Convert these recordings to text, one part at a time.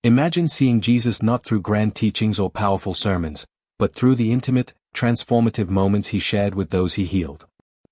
Imagine seeing Jesus not through grand teachings or powerful sermons, but through the intimate, transformative moments he shared with those he healed.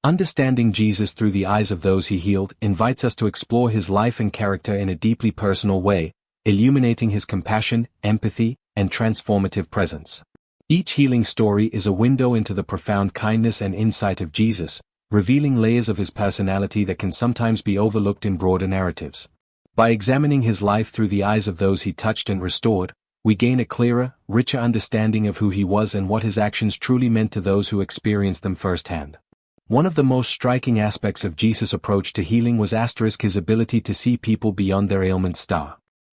Understanding Jesus through the eyes of those he healed invites us to explore his life and character in a deeply personal way, illuminating his compassion, empathy, and transformative presence. Each healing story is a window into the profound kindness and insight of Jesus, revealing layers of his personality that can sometimes be overlooked in broader narratives. By examining his life through the eyes of those he touched and restored, we gain a clearer, richer understanding of who he was and what his actions truly meant to those who experienced them firsthand. One of the most striking aspects of Jesus' approach to healing was his ability to see people beyond their ailments.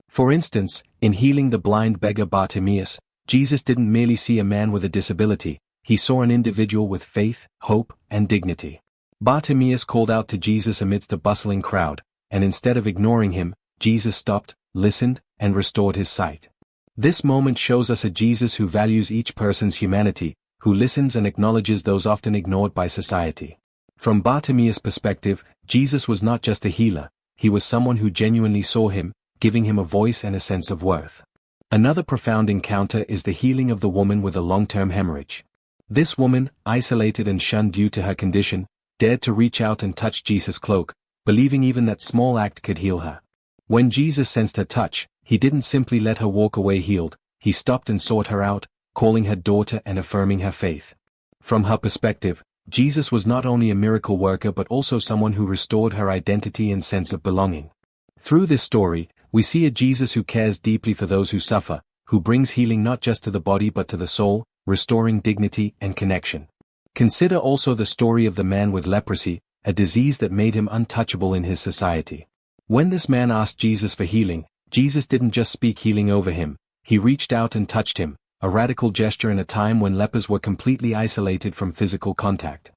For instance, in healing the blind beggar Bartimaeus, Jesus didn't merely see a man with a disability, he saw an individual with faith, hope, and dignity. Bartimaeus called out to Jesus amidst a bustling crowd, and instead of ignoring him, Jesus stopped, listened, and restored his sight. This moment shows us a Jesus who values each person's humanity, who listens and acknowledges those often ignored by society. From Bartimaeus' perspective, Jesus was not just a healer, he was someone who genuinely saw him, giving him a voice and a sense of worth. Another profound encounter is the healing of the woman with a long-term hemorrhage. This woman, isolated and shunned due to her condition, dared to reach out and touch Jesus' cloak, believing even that small act could heal her. When Jesus sensed her touch, he didn't simply let her walk away healed, he stopped and sought her out, calling her daughter and affirming her faith. From her perspective, Jesus was not only a miracle worker but also someone who restored her identity and sense of belonging. Through this story, we see a Jesus who cares deeply for those who suffer, who brings healing not just to the body but to the soul, restoring dignity and connection. Consider also the story of the man with leprosy, a disease that made him untouchable in his society. When this man asked Jesus for healing, Jesus didn't just speak healing over him, he reached out and touched him, a radical gesture in a time when lepers were completely isolated from physical contact.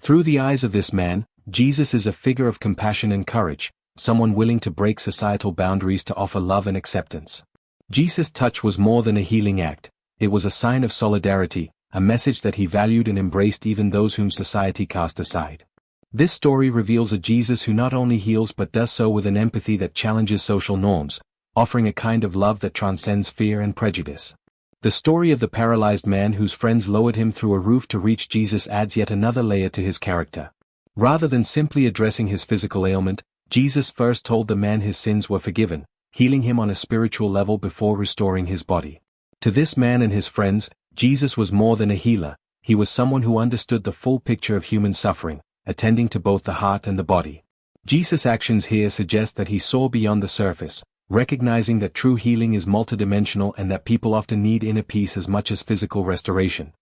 Through the eyes of this man, Jesus is a figure of compassion and courage, someone willing to break societal boundaries to offer love and acceptance. Jesus' touch was more than a healing act, it was a sign of solidarity, a message that he valued and embraced even those whom society cast aside. This story reveals a Jesus who not only heals but does so with an empathy that challenges social norms, offering a kind of love that transcends fear and prejudice. The story of the paralyzed man whose friends lowered him through a roof to reach Jesus adds yet another layer to his character. Rather than simply addressing his physical ailment, Jesus first told the man his sins were forgiven, healing him on a spiritual level before restoring his body. To this man and his friends, Jesus was more than a healer, he was someone who understood the full picture of human suffering, attending to both the heart and the body. Jesus' actions here suggest that he saw beyond the surface, recognizing that true healing is multidimensional and that people often need inner peace as much as physical restoration.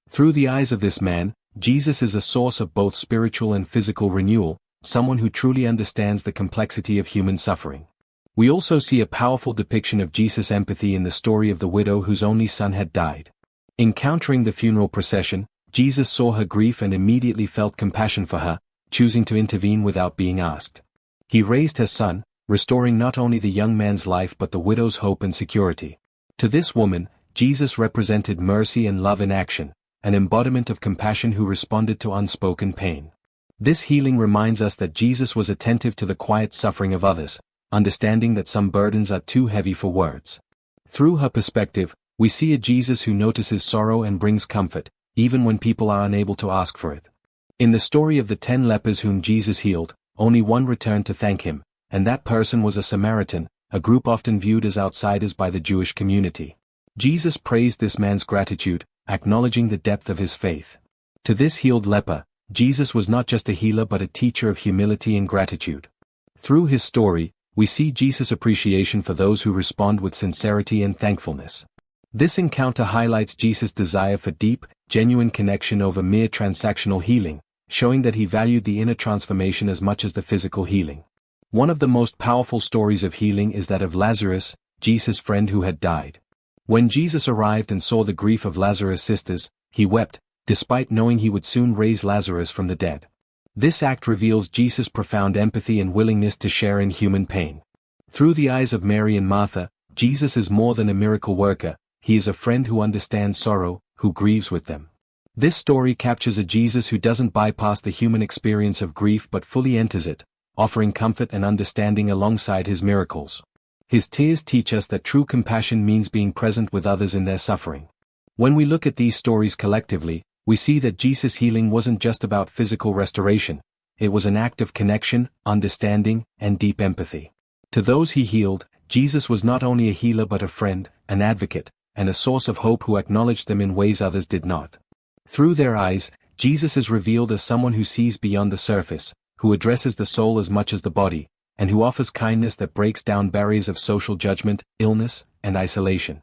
Through the eyes of this man, Jesus is a source of both spiritual and physical renewal, someone who truly understands the complexity of human suffering. We also see a powerful depiction of Jesus' empathy in the story of the widow whose only son had died. Encountering the funeral procession, Jesus saw her grief and immediately felt compassion for her, choosing to intervene without being asked. He raised her son, restoring not only the young man's life but the widow's hope and security. To this woman, Jesus represented mercy and love in action, an embodiment of compassion who responded to unspoken pain. This healing reminds us that Jesus was attentive to the quiet suffering of others, understanding that some burdens are too heavy for words. Through her perspective, we see a Jesus who notices sorrow and brings comfort, even when people are unable to ask for it. In the story of the 10 lepers whom Jesus healed, only one returned to thank him, and that person was a Samaritan, a group often viewed as outsiders by the Jewish community. Jesus praised this man's gratitude, acknowledging the depth of his faith. To this healed leper, Jesus was not just a healer but a teacher of humility and gratitude. Through his story, we see Jesus' appreciation for those who respond with sincerity and thankfulness. This encounter highlights Jesus' desire for deep, genuine connection over mere transactional healing, showing that he valued the inner transformation as much as the physical healing. One of the most powerful stories of healing is that of Lazarus, Jesus' friend who had died. When Jesus arrived and saw the grief of Lazarus' sisters, he wept, despite knowing he would soon raise Lazarus from the dead. This act reveals Jesus' profound empathy and willingness to share in human pain. Through the eyes of Mary and Martha, Jesus is more than a miracle worker, he is a friend who understands sorrow, who grieves with them. This story captures a Jesus who doesn't bypass the human experience of grief but fully enters it, offering comfort and understanding alongside his miracles. His tears teach us that true compassion means being present with others in their suffering. When we look at these stories collectively, we see that Jesus' healing wasn't just about physical restoration. It was an act of connection, understanding, and deep empathy. To those he healed, Jesus was not only a healer but a friend, an advocate, and a source of hope who acknowledged them in ways others did not. Through their eyes, Jesus is revealed as someone who sees beyond the surface, who addresses the soul as much as the body, and who offers kindness that breaks down barriers of social judgment, illness, and isolation.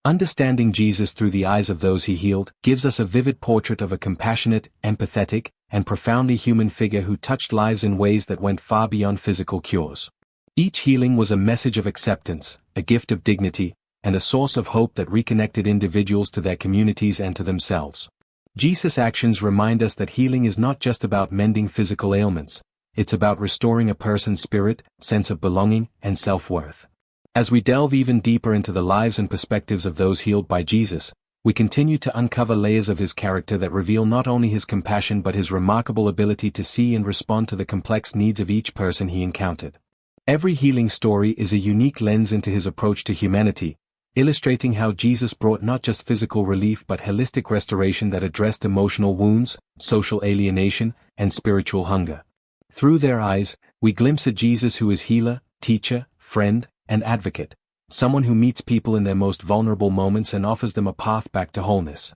Understanding Jesus through the eyes of those he healed gives us a vivid portrait of a compassionate, empathetic, and profoundly human figure who touched lives in ways that went far beyond physical cures. Each healing was a message of acceptance, a gift of dignity, and a source of hope that reconnected individuals to their communities and to themselves. Jesus' actions remind us that healing is not just about mending physical ailments, it's about restoring a person's spirit, sense of belonging, and self-worth. As we delve even deeper into the lives and perspectives of those healed by Jesus, we continue to uncover layers of his character that reveal not only his compassion but his remarkable ability to see and respond to the complex needs of each person he encountered. Every healing story is a unique lens into his approach to humanity, illustrating how Jesus brought not just physical relief but holistic restoration that addressed emotional wounds, social alienation, and spiritual hunger. Through their eyes, we glimpse a Jesus who is healer, teacher, friend, and advocate, someone who meets people in their most vulnerable moments and offers them a path back to wholeness.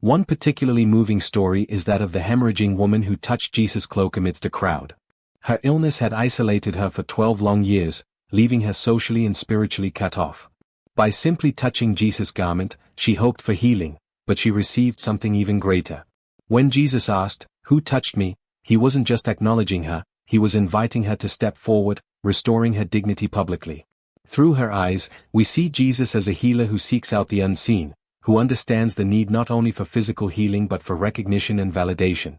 One particularly moving story is that of the hemorrhaging woman who touched Jesus' cloak amidst a crowd. Her illness had isolated her for 12 long years, leaving her socially and spiritually cut off. By simply touching Jesus' garment, she hoped for healing, but she received something even greater. When Jesus asked, "Who touched me?" he wasn't just acknowledging her, he was inviting her to step forward, restoring her dignity publicly. Through her eyes, we see Jesus as a healer who seeks out the unseen, who understands the need not only for physical healing but for recognition and validation.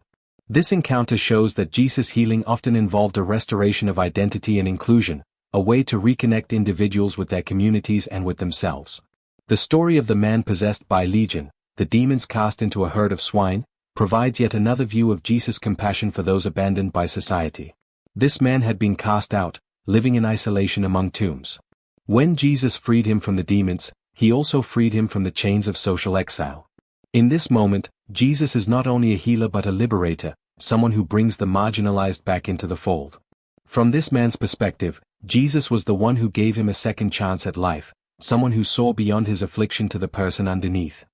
This encounter shows that Jesus' healing often involved a restoration of identity and inclusion, a way to reconnect individuals with their communities and with themselves. The story of the man possessed by legion, the demons cast into a herd of swine, provides yet another view of Jesus' compassion for those abandoned by society. This man had been cast out, living in isolation among tombs. When Jesus freed him from the demons, he also freed him from the chains of social exile. In this moment, Jesus is not only a healer but a liberator, someone who brings the marginalized back into the fold. From this man's perspective, Jesus was the one who gave him a second chance at life, someone who saw beyond his affliction to the person underneath.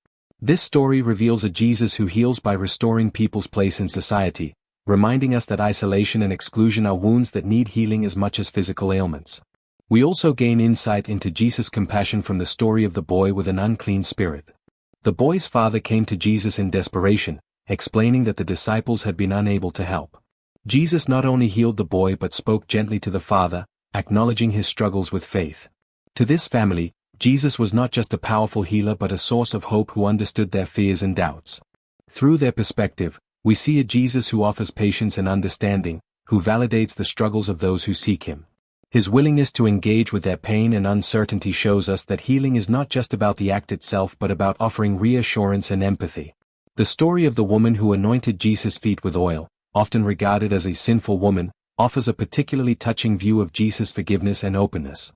This story reveals a Jesus who heals by restoring people's place in society, reminding us that isolation and exclusion are wounds that need healing as much as physical ailments. We also gain insight into Jesus' compassion from the story of the boy with an unclean spirit. The boy's father came to Jesus in desperation, explaining that the disciples had been unable to help. Jesus not only healed the boy but spoke gently to the father, acknowledging his struggles with faith. To this family, Jesus was not just a powerful healer but a source of hope who understood their fears and doubts. Through their perspective, we see a Jesus who offers patience and understanding, who validates the struggles of those who seek him. His willingness to engage with their pain and uncertainty shows us that healing is not just about the act itself but about offering reassurance and empathy. The story of the woman who anointed Jesus' feet with oil, often regarded as a sinful woman, offers a particularly touching view of Jesus' forgiveness and openness.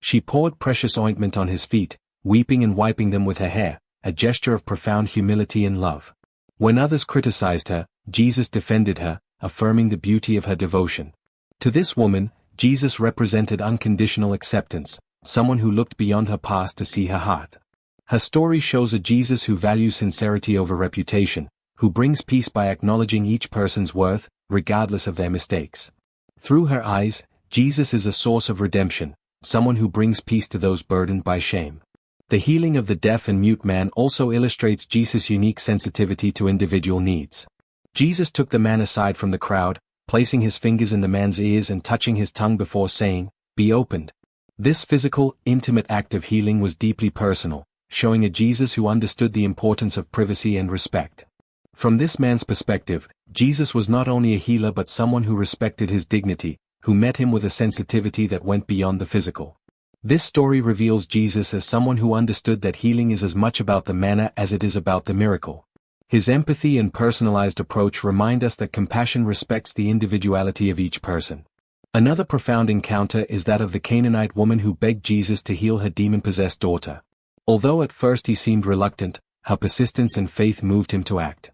She poured precious ointment on his feet, weeping and wiping them with her hair, a gesture of profound humility and love. When others criticized her, Jesus defended her, affirming the beauty of her devotion. To this woman, Jesus represented unconditional acceptance, someone who looked beyond her past to see her heart. Her story shows a Jesus who values sincerity over reputation, who brings peace by acknowledging each person's worth, regardless of their mistakes. Through her eyes, Jesus is a source of redemption, someone who brings peace to those burdened by shame. The healing of the deaf and mute man also illustrates Jesus' unique sensitivity to individual needs. Jesus took the man aside from the crowd, placing his fingers in the man's ears and touching his tongue before saying, "Be opened." This physical, intimate act of healing was deeply personal, showing a Jesus who understood the importance of privacy and respect. From this man's perspective, Jesus was not only a healer but someone who respected his dignity, who met him with a sensitivity that went beyond the physical. This story reveals Jesus as someone who understood that healing is as much about the manner as it is about the miracle. His empathy and personalized approach remind us that compassion respects the individuality of each person. Another profound encounter is that of the Canaanite woman who begged Jesus to heal her demon-possessed daughter. Although at first he seemed reluctant, her persistence and faith moved him to act.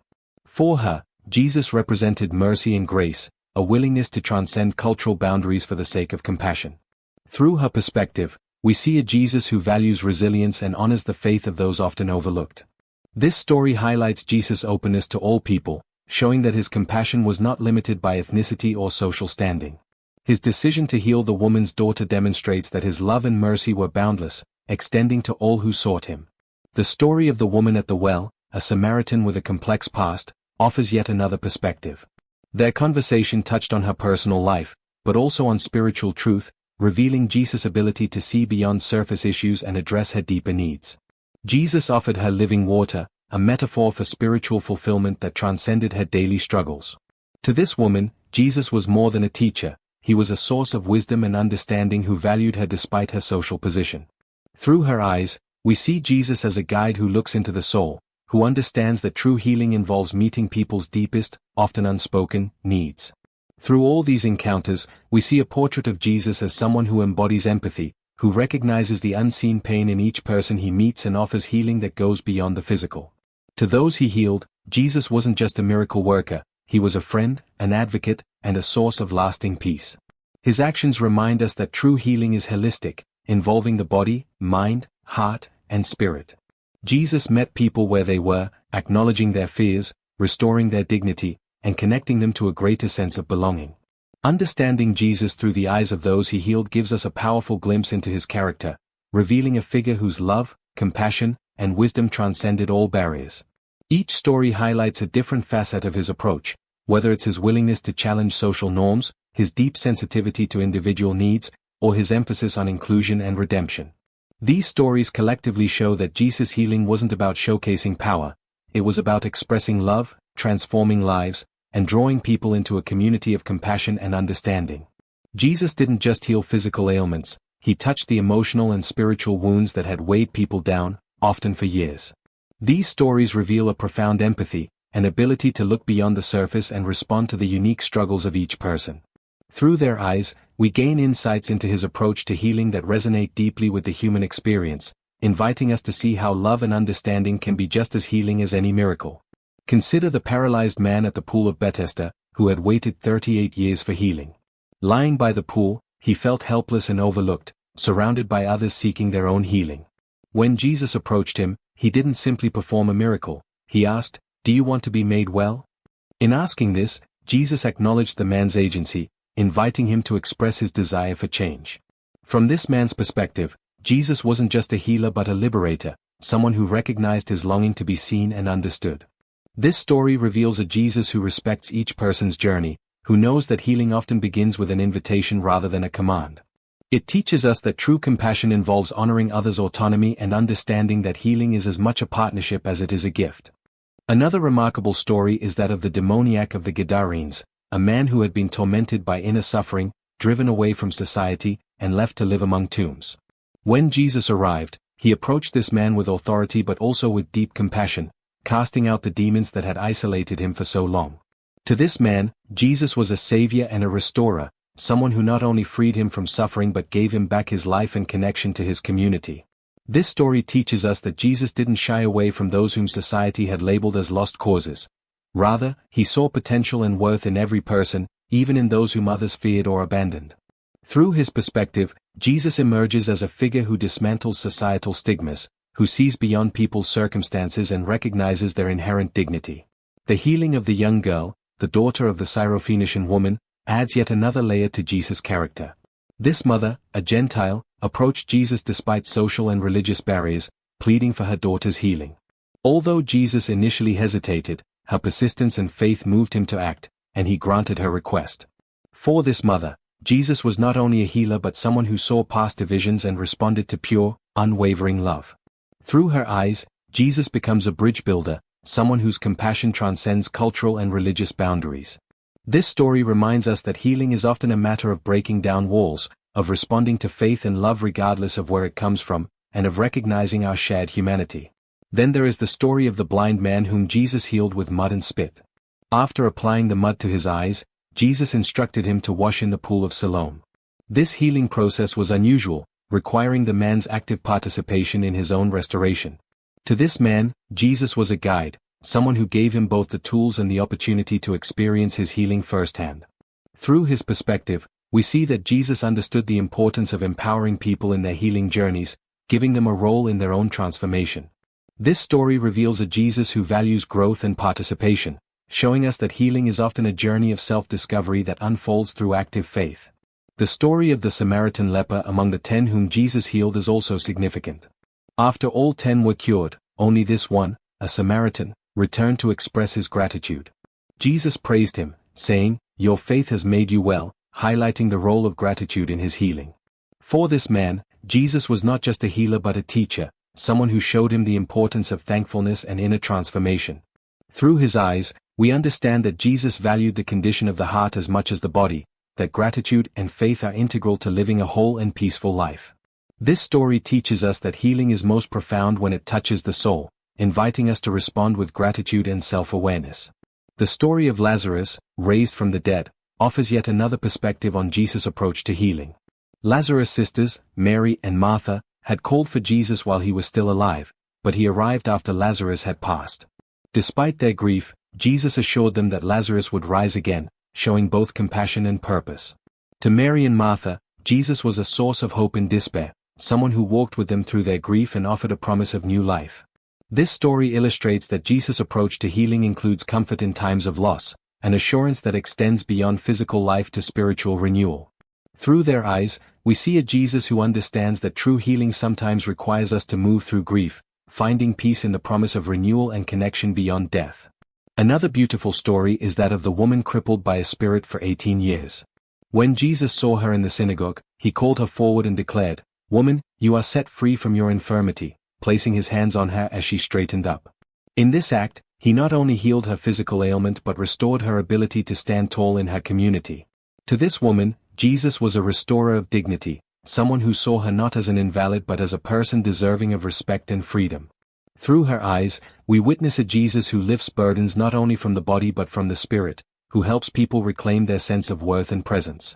For her, Jesus represented mercy and grace, a willingness to transcend cultural boundaries for the sake of compassion. Through her perspective, we see a Jesus who values resilience and honors the faith of those often overlooked. This story highlights Jesus' openness to all people, showing that his compassion was not limited by ethnicity or social standing. His decision to heal the woman's daughter demonstrates that his love and mercy were boundless, extending to all who sought him. The story of the woman at the well, a Samaritan with a complex past, offers yet another perspective. Their conversation touched on her personal life, but also on spiritual truth, revealing Jesus' ability to see beyond surface issues and address her deeper needs. Jesus offered her living water, a metaphor for spiritual fulfillment that transcended her daily struggles. To this woman, Jesus was more than a teacher, he was a source of wisdom and understanding who valued her despite her social position. Through her eyes, we see Jesus as a guide who looks into the soul, who understands that true healing involves meeting people's deepest, often unspoken, needs. Through all these encounters, we see a portrait of Jesus as someone who embodies empathy, who recognizes the unseen pain in each person he meets and offers healing that goes beyond the physical. To those he healed, Jesus wasn't just a miracle worker, he was a friend, an advocate, and a source of lasting peace. His actions remind us that true healing is holistic, involving the body, mind, heart, and spirit. Jesus met people where they were, acknowledging their fears, restoring their dignity, and connecting them to a greater sense of belonging. Understanding Jesus through the eyes of those he healed gives us a powerful glimpse into his character, revealing a figure whose love, compassion, and wisdom transcended all barriers. Each story highlights a different facet of his approach, whether it's his willingness to challenge social norms, his deep sensitivity to individual needs, or his emphasis on inclusion and redemption. These stories collectively show that Jesus' healing wasn't about showcasing power, it was about expressing love, transforming lives, and drawing people into a community of compassion and understanding. Jesus didn't just heal physical ailments, he touched the emotional and spiritual wounds that had weighed people down, often for years. These stories reveal a profound empathy, an ability to look beyond the surface and respond to the unique struggles of each person. Through their eyes, we gain insights into his approach to healing that resonate deeply with the human experience, inviting us to see how love and understanding can be just as healing as any miracle. Consider the paralyzed man at the pool of Bethesda, who had waited 38 years for healing. Lying by the pool, he felt helpless and overlooked, surrounded by others seeking their own healing. When Jesus approached him, he didn't simply perform a miracle, he asked, "Do you want to be made well?" In asking this, Jesus acknowledged the man's agency, inviting him to express his desire for change. From this man's perspective, Jesus wasn't just a healer but a liberator, someone who recognized his longing to be seen and understood. This story reveals a Jesus who respects each person's journey, who knows that healing often begins with an invitation rather than a command. It teaches us that true compassion involves honoring others' autonomy and understanding that healing is as much a partnership as it is a gift. Another remarkable story is that of the demoniac of the Gadarenes, a man who had been tormented by inner suffering, driven away from society, and left to live among tombs. When Jesus arrived, he approached this man with authority but also with deep compassion, casting out the demons that had isolated him for so long. To this man, Jesus was a savior and a restorer, someone who not only freed him from suffering but gave him back his life and connection to his community. This story teaches us that Jesus didn't shy away from those whom society had labeled as lost causes. Rather, he saw potential and worth in every person, even in those whom others feared or abandoned. Through his perspective, Jesus emerges as a figure who dismantles societal stigmas, who sees beyond people's circumstances and recognizes their inherent dignity. The healing of the young girl, the daughter of the Syrophoenician woman, adds yet another layer to Jesus' character. This mother, a Gentile, approached Jesus despite social and religious barriers, pleading for her daughter's healing. Although Jesus initially hesitated, her persistence and faith moved him to act, and he granted her request. For this mother, Jesus was not only a healer but someone who saw past divisions and responded to pure, unwavering love. Through her eyes, Jesus becomes a bridge builder, someone whose compassion transcends cultural and religious boundaries. This story reminds us that healing is often a matter of breaking down walls, of responding to faith and love regardless of where it comes from, and of recognizing our shared humanity. Then there is the story of the blind man whom Jesus healed with mud and spit. After applying the mud to his eyes, Jesus instructed him to wash in the pool of Siloam. This healing process was unusual, requiring the man's active participation in his own restoration. To this man, Jesus was a guide, someone who gave him both the tools and the opportunity to experience his healing firsthand. Through his perspective, we see that Jesus understood the importance of empowering people in their healing journeys, giving them a role in their own transformation. This story reveals a Jesus who values growth and participation, showing us that healing is often a journey of self-discovery that unfolds through active faith. The story of the Samaritan leper among the 10 whom Jesus healed is also significant. After all 10 were cured, only this one, a Samaritan, returned to express his gratitude. Jesus praised him, saying, "Your faith has made you well," highlighting the role of gratitude in his healing. For this man, Jesus was not just a healer but a teacher, someone who showed him the importance of thankfulness and inner transformation. Through his eyes, we understand that Jesus valued the condition of the heart as much as the body, that gratitude and faith are integral to living a whole and peaceful life. This story teaches us that healing is most profound when it touches the soul, inviting us to respond with gratitude and self-awareness. The story of Lazarus, raised from the dead, offers yet another perspective on Jesus' approach to healing. Lazarus' sisters, Mary and Martha, had called for Jesus while he was still alive, but he arrived after Lazarus had passed. Despite their grief, Jesus assured them that Lazarus would rise again, showing both compassion and purpose. To Mary and Martha, Jesus was a source of hope in despair, someone who walked with them through their grief and offered a promise of new life. This story illustrates that Jesus' approach to healing includes comfort in times of loss, an assurance that extends beyond physical life to spiritual renewal. Through their eyes, we see a Jesus who understands that true healing sometimes requires us to move through grief, finding peace in the promise of renewal and connection beyond death. Another beautiful story is that of the woman crippled by a spirit for 18 years. When Jesus saw her in the synagogue, he called her forward and declared, "Woman, you are set free from your infirmity," placing his hands on her as she straightened up. In this act, he not only healed her physical ailment but restored her ability to stand tall in her community. To this woman, Jesus was a restorer of dignity, someone who saw her not as an invalid but as a person deserving of respect and freedom. Through her eyes, we witness a Jesus who lifts burdens not only from the body but from the spirit, who helps people reclaim their sense of worth and presence.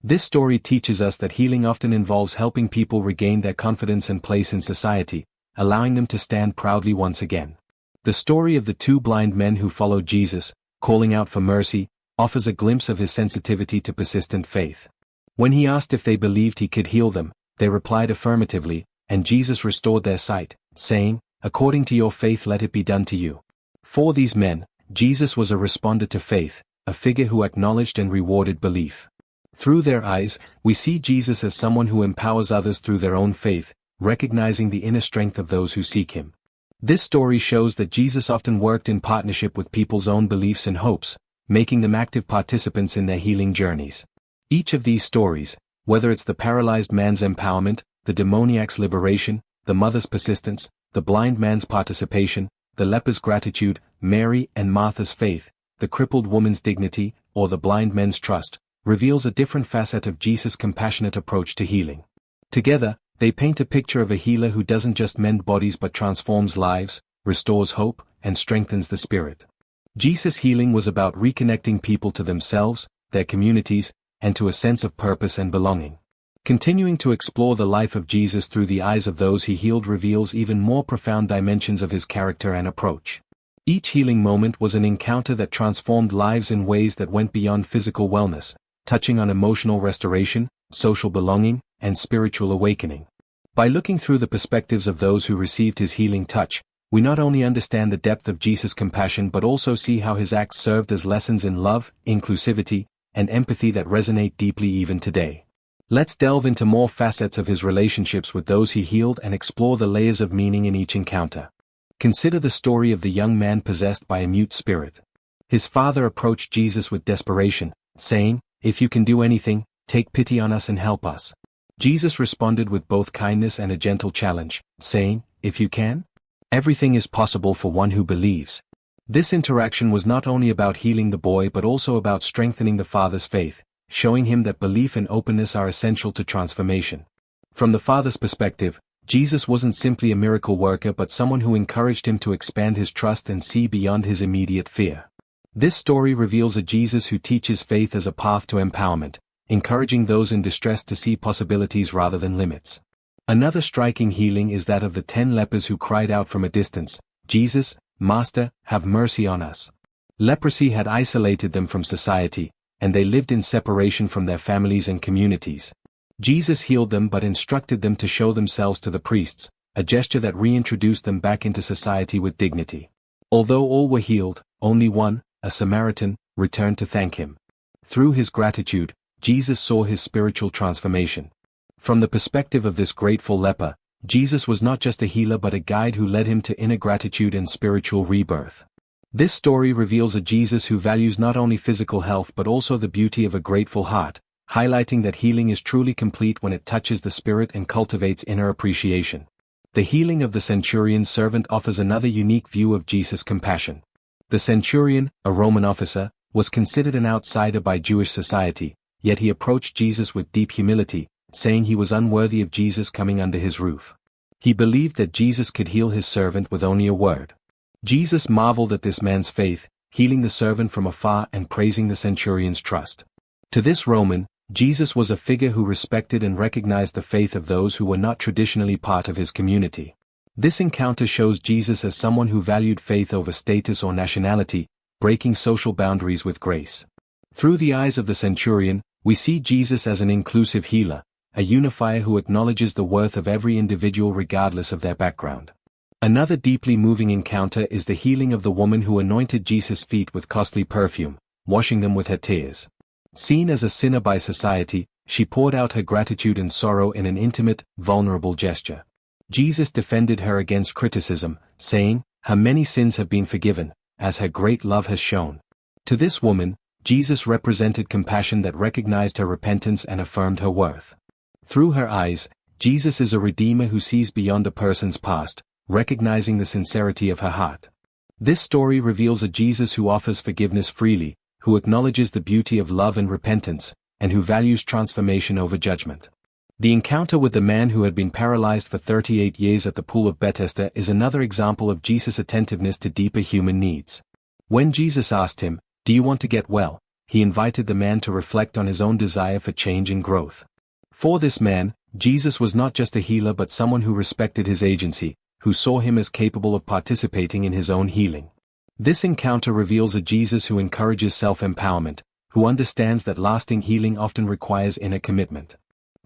This story teaches us that healing often involves helping people regain their confidence and place in society, allowing them to stand proudly once again. The story of the 2 blind men who followed Jesus, calling out for mercy, offers a glimpse of his sensitivity to persistent faith. When he asked if they believed he could heal them, they replied affirmatively, and Jesus restored their sight, saying, "According to your faith let it be done to you." For these men, Jesus was a responder to faith, a figure who acknowledged and rewarded belief. Through their eyes, we see Jesus as someone who empowers others through their own faith, recognizing the inner strength of those who seek him. This story shows that Jesus often worked in partnership with people's own beliefs and hopes, making them active participants in their healing journeys. Each of these stories, whether it's the paralyzed man's empowerment, the demoniac's liberation, the mother's persistence, the blind man's participation, the leper's gratitude, Mary and Martha's faith, the crippled woman's dignity, or the blind men's trust, reveals a different facet of Jesus' compassionate approach to healing. Together, they paint a picture of a healer who doesn't just mend bodies but transforms lives, restores hope, and strengthens the spirit. Jesus' healing was about reconnecting people to themselves, their communities, and to a sense of purpose and belonging. Continuing to explore the life of Jesus through the eyes of those he healed reveals even more profound dimensions of his character and approach. Each healing moment was an encounter that transformed lives in ways that went beyond physical wellness, touching on emotional restoration, social belonging, and spiritual awakening. By looking through the perspectives of those who received his healing touch, we not only understand the depth of Jesus' compassion but also see how his acts served as lessons in love, inclusivity, and empathy that resonate deeply even today. Let's delve into more facets of his relationships with those he healed and explore the layers of meaning in each encounter. Consider the story of the young man possessed by a mute spirit. His father approached Jesus with desperation, saying, "If you can do anything, take pity on us and help us." Jesus responded with both kindness and a gentle challenge, saying, "If you can? Everything is possible for one who believes." This interaction was not only about healing the boy but also about strengthening the father's faith, showing him that belief and openness are essential to transformation. From the father's perspective, Jesus wasn't simply a miracle worker but someone who encouraged him to expand his trust and see beyond his immediate fear. This story reveals a Jesus who teaches faith as a path to empowerment, encouraging those in distress to see possibilities rather than limits. Another striking healing is that of the 10 lepers who cried out from a distance, "Jesus, Master, have mercy on us." Leprosy had isolated them from society, and they lived in separation from their families and communities. Jesus healed them but instructed them to show themselves to the priests, a gesture that reintroduced them back into society with dignity. Although all were healed, only one, a Samaritan, returned to thank him. Through his gratitude, Jesus saw his spiritual transformation. From the perspective of this grateful leper, Jesus was not just a healer but a guide who led him to inner gratitude and spiritual rebirth. This story reveals a Jesus who values not only physical health but also the beauty of a grateful heart, highlighting that healing is truly complete when it touches the spirit and cultivates inner appreciation. The healing of the centurion's servant offers another unique view of Jesus' compassion. The centurion, a Roman officer, was considered an outsider by Jewish society, yet he approached Jesus with deep humility, saying he was unworthy of Jesus coming under his roof. He believed that Jesus could heal his servant with only a word. Jesus marveled at this man's faith, healing the servant from afar and praising the centurion's trust. To this Roman, Jesus was a figure who respected and recognized the faith of those who were not traditionally part of his community. This encounter shows Jesus as someone who valued faith over status or nationality, breaking social boundaries with grace. Through the eyes of the centurion, we see Jesus as an inclusive healer, a unifier who acknowledges the worth of every individual regardless of their background. Another deeply moving encounter is the healing of the woman who anointed Jesus' feet with costly perfume, washing them with her tears. Seen as a sinner by society, she poured out her gratitude and sorrow in an intimate, vulnerable gesture. Jesus defended her against criticism, saying, "Her many sins have been forgiven, as her great love has shown." To this woman, Jesus represented compassion that recognized her repentance and affirmed her worth. Through her eyes, Jesus is a redeemer who sees beyond a person's past, recognizing the sincerity of her heart. This story reveals a Jesus who offers forgiveness freely, who acknowledges the beauty of love and repentance, and who values transformation over judgment. The encounter with the man who had been paralyzed for 38 years at the pool of Bethesda is another example of Jesus' attentiveness to deeper human needs. When Jesus asked him, "Do you want to get well?" he invited the man to reflect on his own desire for change and growth. For this man, Jesus was not just a healer but someone who respected his agency, who saw him as capable of participating in his own healing. This encounter reveals a Jesus who encourages self-empowerment, who understands that lasting healing often requires inner commitment.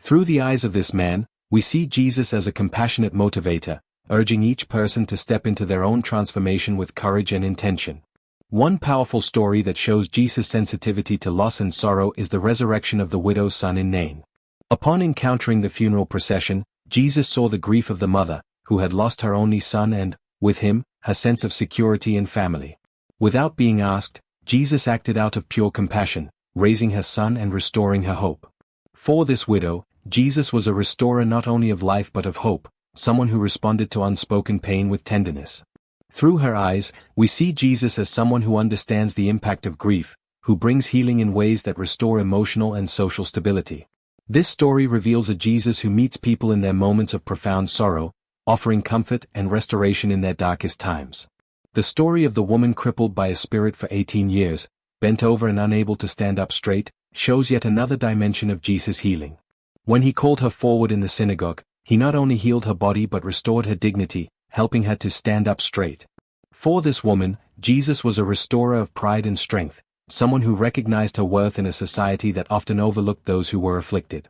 Through the eyes of this man, we see Jesus as a compassionate motivator, urging each person to step into their own transformation with courage and intention. One powerful story that shows Jesus' sensitivity to loss and sorrow is the resurrection of the widow's son in Nain. Upon encountering the funeral procession, Jesus saw the grief of the mother, who had lost her only son and, with him, her sense of security and family. Without being asked, Jesus acted out of pure compassion, raising her son and restoring her hope. For this widow, Jesus was a restorer not only of life but of hope, someone who responded to unspoken pain with tenderness. Through her eyes, we see Jesus as someone who understands the impact of grief, who brings healing in ways that restore emotional and social stability. This story reveals a Jesus who meets people in their moments of profound sorrow, offering comfort and restoration in their darkest times. The story of the woman crippled by a spirit for 18 years, bent over and unable to stand up straight, shows yet another dimension of Jesus' healing. When he called her forward in the synagogue, he not only healed her body but restored her dignity, helping her to stand up straight. For this woman, Jesus was a restorer of pride and strength, someone who recognized her worth in a society that often overlooked those who were afflicted.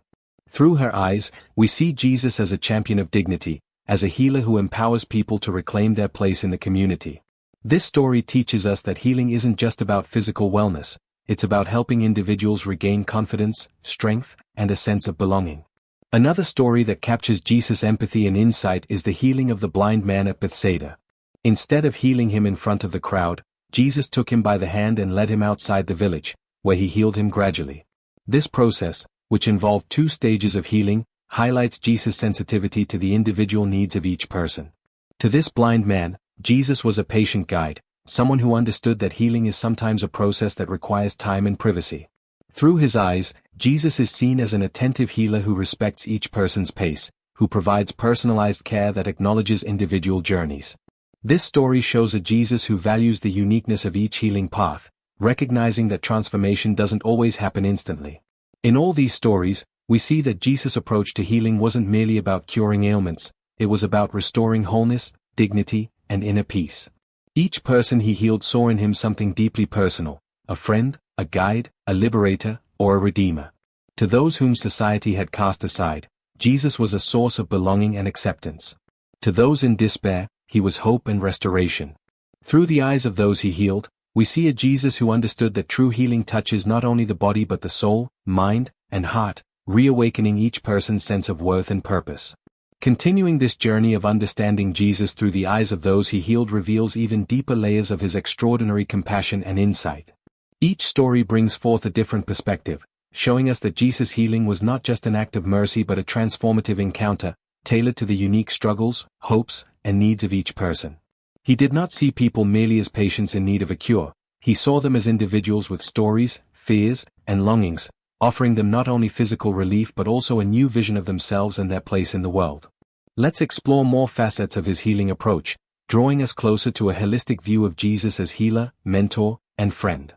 Through her eyes, we see Jesus as a champion of dignity, as a healer who empowers people to reclaim their place in the community. This story teaches us that healing isn't just about physical wellness, it's about helping individuals regain confidence, strength, and a sense of belonging. Another story that captures Jesus' empathy and insight is the healing of the blind man at Bethsaida. Instead of healing him in front of the crowd, Jesus took him by the hand and led him outside the village, where he healed him gradually. This process, which involved 2 stages of healing, highlights Jesus' sensitivity to the individual needs of each person. To this blind man, Jesus was a patient guide, someone who understood that healing is sometimes a process that requires time and privacy. Through his eyes, Jesus is seen as an attentive healer who respects each person's pace, who provides personalized care that acknowledges individual journeys. This story shows a Jesus who values the uniqueness of each healing path, recognizing that transformation doesn't always happen instantly. In all these stories, we see that Jesus' approach to healing wasn't merely about curing ailments, it was about restoring wholeness, dignity, and inner peace. Each person he healed saw in him something deeply personal, a friend, a guide, a liberator, or a redeemer. To those whom society had cast aside, Jesus was a source of belonging and acceptance. To those in despair, he was hope and restoration. Through the eyes of those he healed, we see a Jesus who understood that true healing touches not only the body but the soul, mind, and heart, reawakening each person's sense of worth and purpose. Continuing this journey of understanding Jesus through the eyes of those he healed reveals even deeper layers of his extraordinary compassion and insight. Each story brings forth a different perspective, showing us that Jesus' healing was not just an act of mercy but a transformative encounter, tailored to the unique struggles, hopes, and needs of each person. He did not see people merely as patients in need of a cure, he saw them as individuals with stories, fears, and longings, offering them not only physical relief but also a new vision of themselves and their place in the world. Let's explore more facets of his healing approach, drawing us closer to a holistic view of Jesus as healer, mentor, and friend.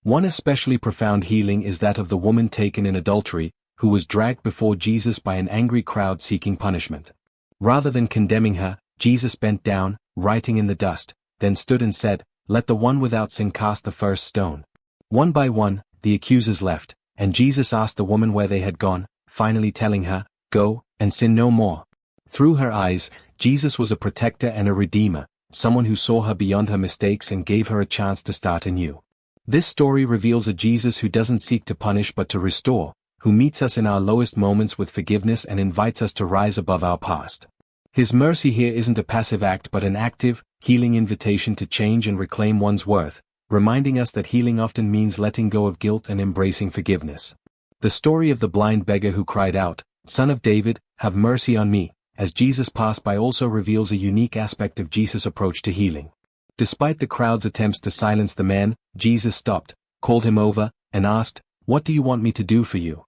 One especially profound healing is that of the woman taken in adultery, who was dragged before Jesus by an angry crowd seeking punishment. Rather than condemning her, Jesus bent down, writing in the dust, then stood and said, "Let the one without sin cast the first stone." One by one, the accusers left, and Jesus asked the woman where they had gone, finally telling her, "Go, and sin no more." Through her eyes, Jesus was a protector and a redeemer, someone who saw her beyond her mistakes and gave her a chance to start anew. This story reveals a Jesus who doesn't seek to punish but to restore, who meets us in our lowest moments with forgiveness and invites us to rise above our past. His mercy here isn't a passive act but an active, healing invitation to change and reclaim one's worth, reminding us that healing often means letting go of guilt and embracing forgiveness. The story of the blind beggar who cried out, "Son of David, have mercy on me," as Jesus passed by also reveals a unique aspect of Jesus' approach to healing. Despite the crowd's attempts to silence the man, Jesus stopped, called him over, and asked, "What do you want me to do for you?"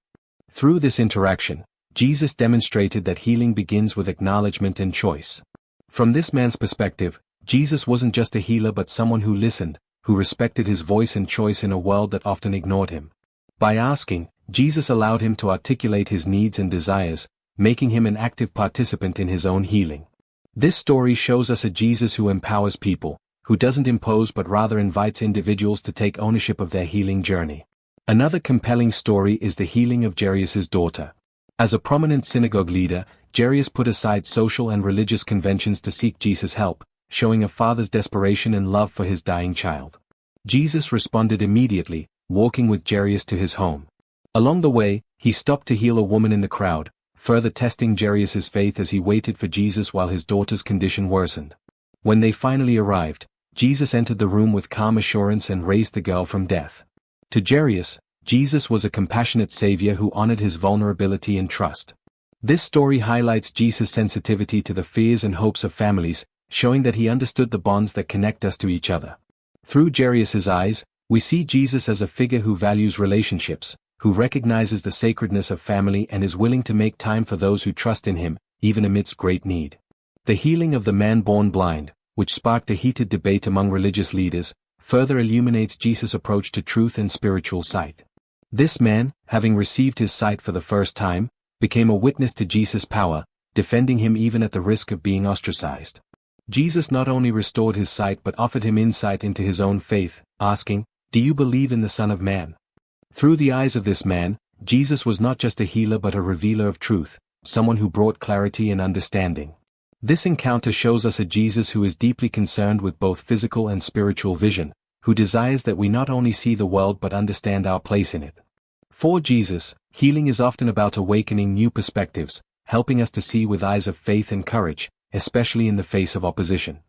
Through this interaction, Jesus demonstrated that healing begins with acknowledgement and choice. From this man's perspective, Jesus wasn't just a healer but someone who listened, who respected his voice and choice in a world that often ignored him. By asking, Jesus allowed him to articulate his needs and desires, making him an active participant in his own healing. This story shows us a Jesus who empowers people, who doesn't impose but rather invites individuals to take ownership of their healing journey. Another compelling story is the healing of Jairus' daughter. As a prominent synagogue leader, Jairus put aside social and religious conventions to seek Jesus' help, showing a father's desperation and love for his dying child. Jesus responded immediately, walking with Jairus to his home. Along the way, he stopped to heal a woman in the crowd, further testing Jairus' faith as he waited for Jesus while his daughter's condition worsened. When they finally arrived, Jesus entered the room with calm assurance and raised the girl from death. To Jairus, Jesus was a compassionate savior who honored his vulnerability and trust. This story highlights Jesus' sensitivity to the fears and hopes of families, showing that he understood the bonds that connect us to each other. Through Jairus' eyes, we see Jesus as a figure who values relationships, who recognizes the sacredness of family and is willing to make time for those who trust in him, even amidst great need. The healing of the man born blind, which sparked a heated debate among religious leaders, further illuminates Jesus' approach to truth and spiritual sight. This man, having received his sight for the first time, became a witness to Jesus' power, defending him even at the risk of being ostracized. Jesus not only restored his sight but offered him insight into his own faith, asking, "Do you believe in the Son of Man?" Through the eyes of this man, Jesus was not just a healer but a revealer of truth, someone who brought clarity and understanding. This encounter shows us a Jesus who is deeply concerned with both physical and spiritual vision, who desires that we not only see the world but understand our place in it. For Jesus, healing is often about awakening new perspectives, helping us to see with eyes of faith and courage, especially in the face of opposition.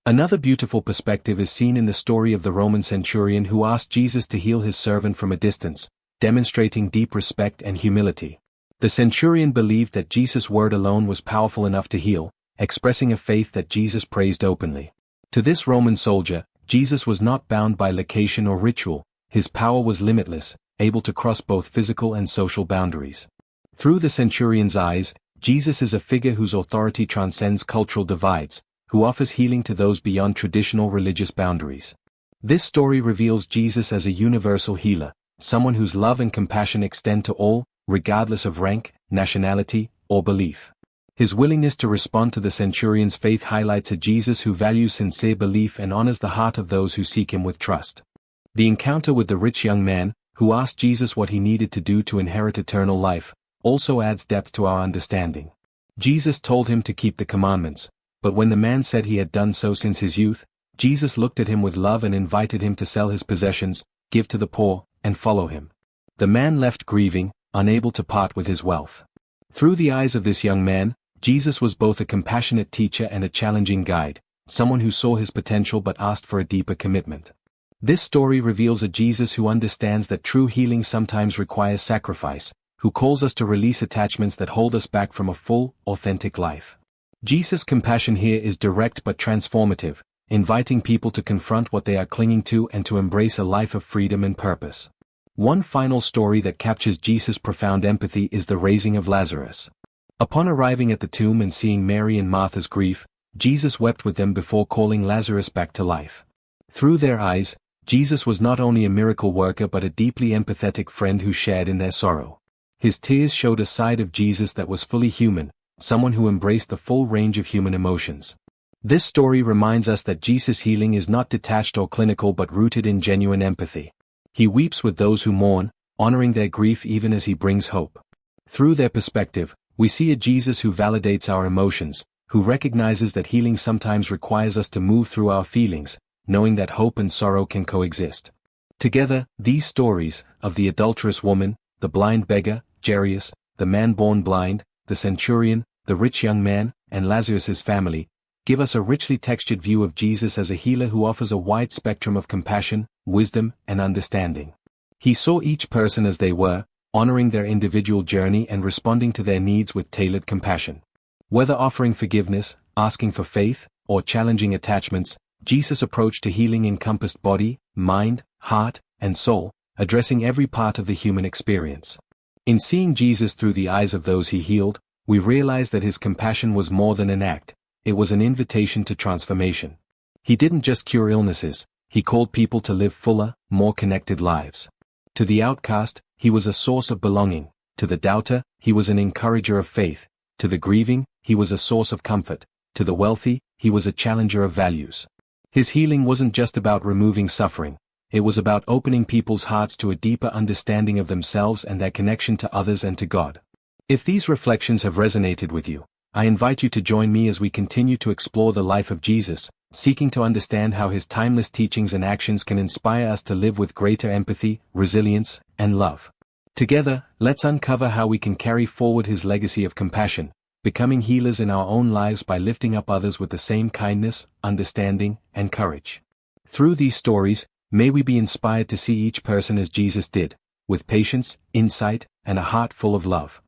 Another beautiful perspective is seen in the story of the Roman centurion who asked Jesus to heal his servant from a distance, demonstrating deep respect and humility. The centurion believed that Jesus' word alone was powerful enough to heal, expressing a faith that Jesus praised openly. To this Roman soldier, Jesus was not bound by location or ritual, his power was limitless, able to cross both physical and social boundaries. Through the centurion's eyes, Jesus is a figure whose authority transcends cultural divides, who offers healing to those beyond traditional religious boundaries. This story reveals Jesus as a universal healer, someone whose love and compassion extend to all, regardless of rank, nationality, or belief. His willingness to respond to the centurion's faith highlights a Jesus who values sincere belief and honors the heart of those who seek him with trust. The encounter with the rich young man, who asked Jesus what he needed to do to inherit eternal life, also adds depth to our understanding. Jesus told him to keep the commandments, but when the man said he had done so since his youth, Jesus looked at him with love and invited him to sell his possessions, give to the poor, and follow him. The man left grieving, unable to part with his wealth. Through the eyes of this young man, Jesus was both a compassionate teacher and a challenging guide, someone who saw his potential but asked for a deeper commitment. This story reveals a Jesus who understands that true healing sometimes requires sacrifice, who calls us to release attachments that hold us back from a full, authentic life. Jesus' compassion here is direct but transformative, inviting people to confront what they are clinging to and to embrace a life of freedom and purpose. One final story that captures Jesus' profound empathy is the raising of Lazarus. Upon arriving at the tomb and seeing Mary and Martha's grief, Jesus wept with them before calling Lazarus back to life. Through their eyes, Jesus was not only a miracle worker but a deeply empathetic friend who shared in their sorrow. His tears showed a side of Jesus that was fully human, someone who embraced the full range of human emotions. This story reminds us that Jesus' healing is not detached or clinical but rooted in genuine empathy. He weeps with those who mourn, honoring their grief even as he brings hope. Through their perspective, we see a Jesus who validates our emotions, who recognizes that healing sometimes requires us to move through our feelings, knowing that hope and sorrow can coexist. Together, these stories, of the adulterous woman, the blind beggar, Jairus, the man born blind, the centurion, the rich young man, and Lazarus's family, give us a richly textured view of Jesus as a healer who offers a wide spectrum of compassion, wisdom, and understanding. He saw each person as they were, honoring their individual journey and responding to their needs with tailored compassion. Whether offering forgiveness, asking for faith, or challenging attachments, Jesus' approach to healing encompassed body, mind, heart, and soul, addressing every part of the human experience. In seeing Jesus through the eyes of those he healed, we realize that his compassion was more than an act, it was an invitation to transformation. He didn't just cure illnesses, he called people to live fuller, more connected lives. To the outcast, he was a source of belonging. To the doubter, he was an encourager of faith. To the grieving, he was a source of comfort. To the wealthy, he was a challenger of values. His healing wasn't just about removing suffering, it was about opening people's hearts to a deeper understanding of themselves and their connection to others and to God. If these reflections have resonated with you, I invite you to join me as we continue to explore the life of Jesus, seeking to understand how his timeless teachings and actions can inspire us to live with greater empathy, resilience, and love. Together, let's uncover how we can carry forward his legacy of compassion, becoming healers in our own lives by lifting up others with the same kindness, understanding, and courage. Through these stories, may we be inspired to see each person as Jesus did, with patience, insight, and a heart full of love.